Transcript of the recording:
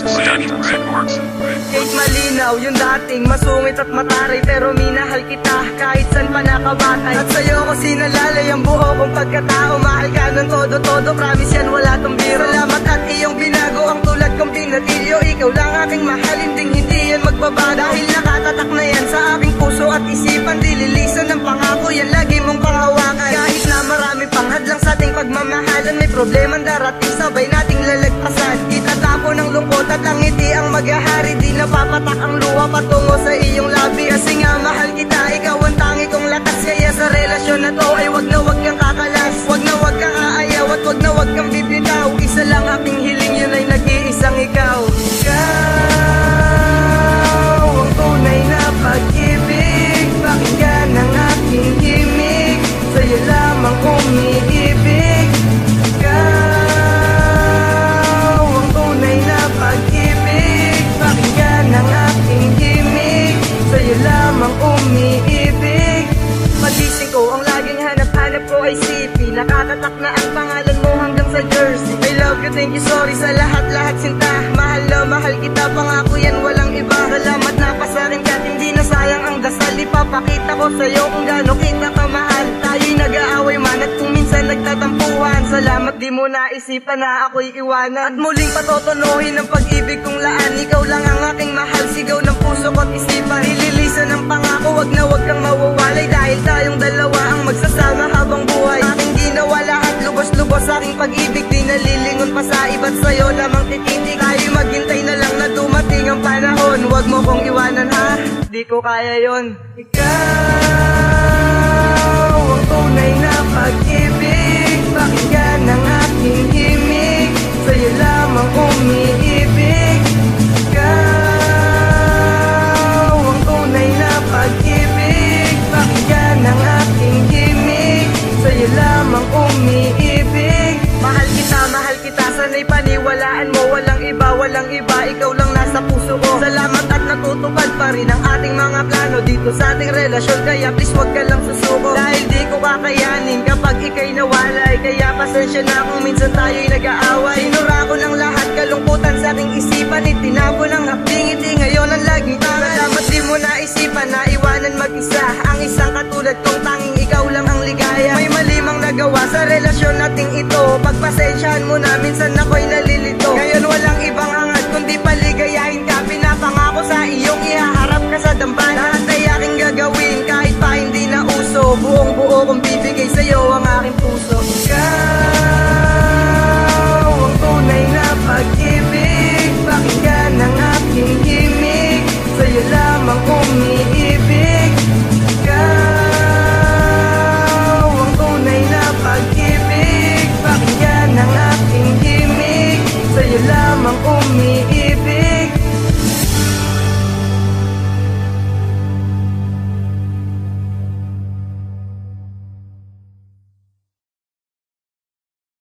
Kahit malinaw yung dating masungit at mataray, pero minahal kita kahit saan pa nakabatay. At sa'yo ko sinalalay ang buo kong pagkatao. Mahal ka ng todo-todo, promise yan wala tong biro. Salamat at iyong binago ang tulad kong pinatilyo. Ikaw lang aking mahal, hindi yan magbabago. Dahil nakatatak na yan sa aking puso at isipan, dililisan ng pangako, yan lagi mong panghawakan. Kahit na marami pang hadlang sa ating pagmamahalan, may problemang darating, sabay nating lalagpasan. Itatapo ng lungkot at ang ngiti ang maghahari, di napapatak ang luha patungo sa iyong labi. Kasi nga mahal kita, ikaw ang tangi kong lakas. Kaya sa relasyon na to ay wag na wag kang kakalas, wag na wag kang aayaw at wag na wag kang bibitaw. Isa lang aking hiling, yun ay nag-iisang ikaw. Ikaw ang tunay na pag-ibig, pakinggan ang aking himig, sa'yo lamang umiibig. Ikaw ang tunay na pag-ibig, pakinggan ang aking himig, sa'yo lamang umiibig. Magising ko, ang laging hanap-hanap ko ay sipi, nakatatak na ang pangalan mo hanggang sa jersey. I love you, thank you, sorry sa lahat-lahat sinta. Mahal na mahal kita, pangako yan walang iba. Salamat na pasarin ka, hindi na sayang ang dasal. Ipapakita ko sa'yo kung gaano kita kamahal. Tayo'y nag-aaway man at kung minsan nagtatampuhan, salamat di mo naisipan na ako'y iwanan. At muling patotonohin ang pag-ibig kong laan. Ikaw lang ang aking mahal, sigaw ng puso ko't isipan. Ililisan ng pangako, wag na wag kang mawawalay, dahil tayong dalawa ang magsasama habang buhay. Aking ginawa lahat, lubos-lubos aking pag-ibig, di nalilingon pa sa iba't sa'yo lamang tititig. Tayo'y maghintay na lang na dumating ang panahon, wag mo kong iwanan ha, di ko kaya yon. Ikaw ang tunay na pag-ibig, pakinggan ang aking himig, sa'yo lamang umiibig. Ikaw ang tunay na pag-ibig, pakinggan ang aking himig, sa'yo lamang umiibig. Mahal kita, sana'y paniwalaan mo, walang iba, ikaw lang nasa puso ko. Salamat at natutupad pa rin ang ating mga plano dito sa ating relasyon, kaya please wag ka lang susuko. Dahil di ko kakayanin kapag ika'y nawalay, kaya pasensya na kung minsan tayo'y nag-aaway. Sinura ko ng lahat kalungkutan sa aking isipan, itinabo ng hapding-ngiti, ngayon ang laging tangan. Salamat di mo naisipan na iwanan mag-isa ang isang katulad kong tanging ikaw lang ang ligaya. May malimang nagawa sa relasyon nating ito, pagpasensyahan mo na minsan ako'y nalilito. Ngayon walang ibang hangad kundi paligayahin ka, pinapangako sa iyong ihaharap ka sa dambana. Lahat ay aking gagawin kahit pa hindi na uso, buong buo kong bibigay sa'yo ang aking puso. Ikaw ang tunay na pag-ibig, pakinggan ang aking himig, sa'yo lamang umiibig. Ikaw ang tunay na pag-ibig, pakinggan ang aking himig, sa'yo lamang umiibig.